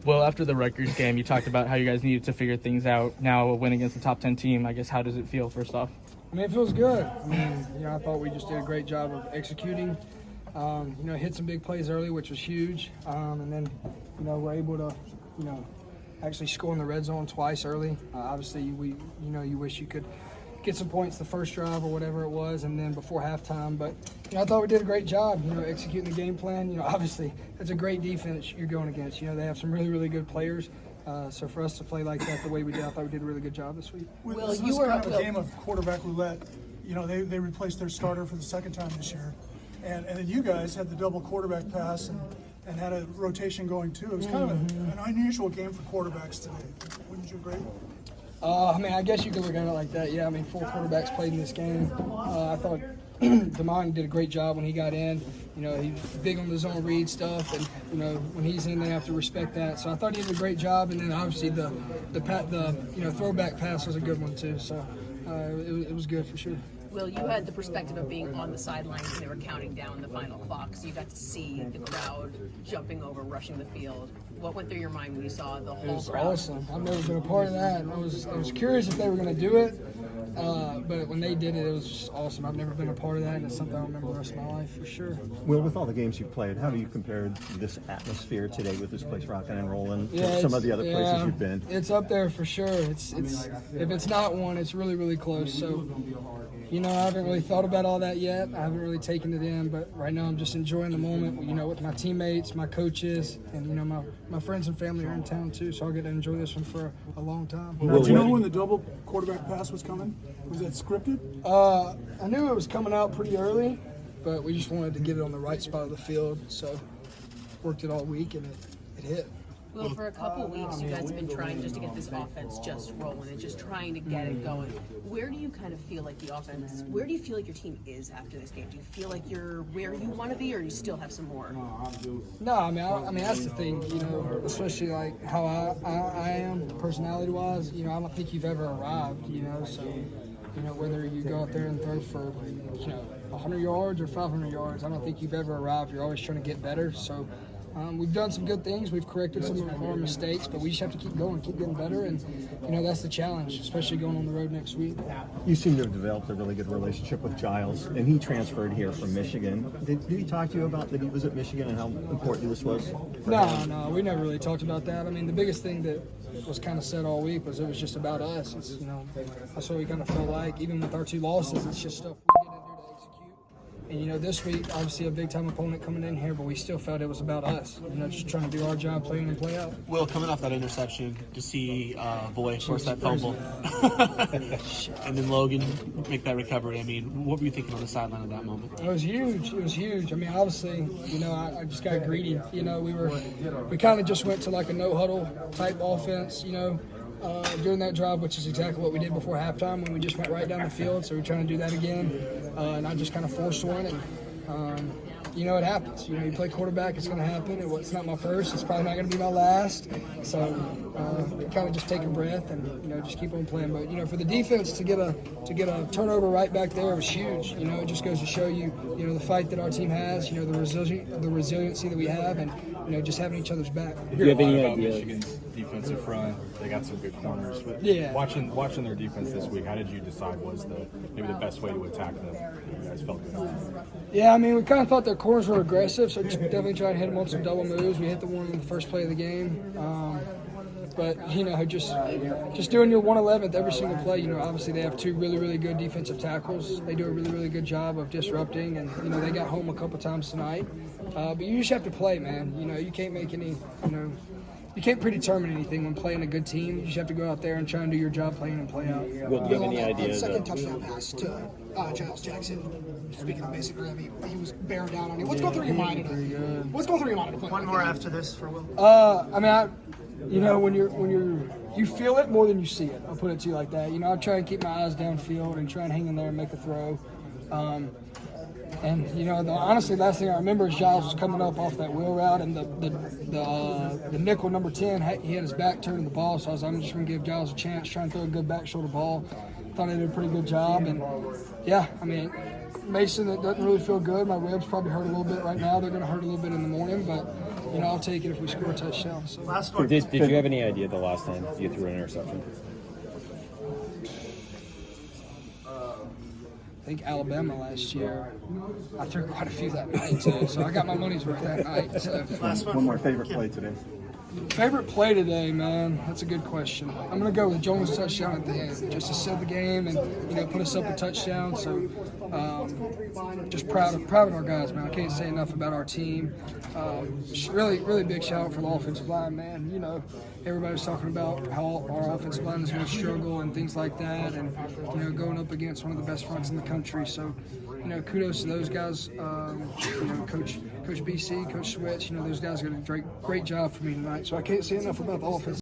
Well, after the Rutgers game, you talked about how you guys needed to figure things out. Now, a win against the top 10 team, I guess, how does it feel, first off? I mean, it feels good. I mean, I thought we just did a great job of executing. Hit some big plays early, which was huge. And then, we're able to, actually score in the red zone twice early. Obviously, you wish you could get some points the first drive or whatever it was, and then before halftime. But I thought we did a great job, executing the game plan. Obviously, it's a great defense you're going against. They have some really, really good players. So for us to play like that the way we did, I thought we did a really good job this week. Well, you were kind of a game of quarterback roulette. They replaced their starter for the second time this year, and then you guys had the double quarterback pass and had a rotation going too. It was kind of an unusual game for quarterbacks today. Wouldn't you agree? I guess you could look at it like that. Yeah, 4 quarterbacks played in this game. I thought Damon did a great job when he got in. He's big on the zone read stuff, and when he's in, they have to respect that. So I thought he did a great job, and then obviously the throwback pass was a good one too. So it was good for sure. Will, you had the perspective of being on the sidelines when they were counting down the final clock, so you got to see the crowd jumping over, rushing the field. What went through your mind when you saw the whole crowd? It was awesome. I've never been a part of that. I was curious if they were going to do it, but when they did it, it was just awesome. I've never been a part of that, and it's something I'll remember the rest of my life for sure. Will, with all the games you've played, how do you compare this atmosphere today with this place rocking and rolling to some of the other places you've been? It's up there for sure. It's if it's not one, it's really, really close. So, I haven't really thought about all that yet. I haven't really taken it in, but right now I'm just enjoying the moment, with my teammates, my coaches, and, my friends and family are in town too, so I'll get to enjoy this one for a long time. Did you know when the double quarterback pass was coming? Was that scripted? I knew it was coming out pretty early, but we just wanted to get it on the right spot of the field, so worked it all week, and it hit. Well, for a couple weeks, you guys have been trying just to get this offense just rolling and just trying to get it going. Where do you kind of feel like the offense, where do you feel like your team is after this game? Do you feel like you're where you want to be, or do you still have some more? No, I mean that's the thing, especially like how I am personality-wise, I don't think you've ever arrived, so, whether you go out there and throw for, 100 yards or 500 yards, I don't think you've ever arrived. You're always trying to get better, so we've done some good things. We've corrected some of our mistakes, but we just have to keep going, keep getting better, and that's the challenge, especially going on the road next week. You seem to have developed a really good relationship with Giles, and he transferred here from Michigan. Did he talk to you about that he was at Michigan and how important this was? No, we never really talked about that. The biggest thing that was kind of said all week was it was just about us. It's, that's what we kind of felt like. Even with our 2 losses, it's just stuff we get in there to execute. And, this week, obviously a big-time opponent coming in here, but we still felt it was about us. Just trying to do our job, play in and play out. Will, coming off that interception, to see Voy force that fumble, and then Logan make that recovery, what were you thinking on the sideline at that moment? It was huge. It was huge. Obviously, I just got greedy. We kind of just went to like a no-huddle type offense, during that drive, which is exactly what we did before halftime when we just went right down the field. So we're trying to do that again, and I just kind of forced one, and it happens. You play quarterback, it's going to happen. It's not my first. It's probably not going to be my last. So kind of just take a breath and just keep on playing. But for the defense to get a turnover right back there was huge. It just goes to show you the fight that our team has. The resiliency that we have, and just having each other's back. Do you have any idea? Michigan's defensive front, they got some good corners. But yeah. Watching their defense this week, how did you decide was maybe the best way to attack them? You guys felt good. Yeah, we kind of thought their corners were aggressive, so definitely tried to hit them on some double moves. We hit the one in the first play of the game. But, just doing your 111th every single play, obviously they have 2 really, really good defensive tackles. They do a really, really good job of disrupting, and, they got home a couple times tonight. But you just have to play, man. You can't make any, you can't predetermine anything when playing a good team. You just have to go out there and try and do your job playing and play out. Will, do you have any idea? Second touchdown pass to Giles Jackson. Speaking of basically, he was bearing down on you. What's going through your mind? What's going through your mind? One more after this for Will. When you feel it more than you see it. I'll put it to you like that. I try and keep my eyes downfield and try and hang in there and make a throw. Honestly, last thing I remember is Giles was coming up off that wheel route, and the nickel number 10, he had his back turned to the ball, so I'm just going to give Giles a chance, try and throw a good back shoulder ball. Thought he did a pretty good job, and Mason, it doesn't really feel good. My ribs probably hurt a little bit right now. They're going to hurt a little bit in the morning, but you know, I'll take it if we score a touchdown. So. Did you have any idea the last time you threw an interception? I think Alabama last year, I threw quite a few that night too, so I got my money's worth that night. So. One more favorite play today. Favorite play today, man? That's a good question. I'm gonna go with Jones' touchdown at the end, just to seal the game and put us up a touchdown. So, just proud of our guys, man. I can't say enough about our team. Really big shout out for the offensive line, man. You know, everybody's talking about how our offensive line is going to struggle and things like that, and going up against one of the best fronts in the country. So, kudos to those guys. Coach BC, Coach Switch. Those guys did a great job for me tonight. So I can't say enough about the offense.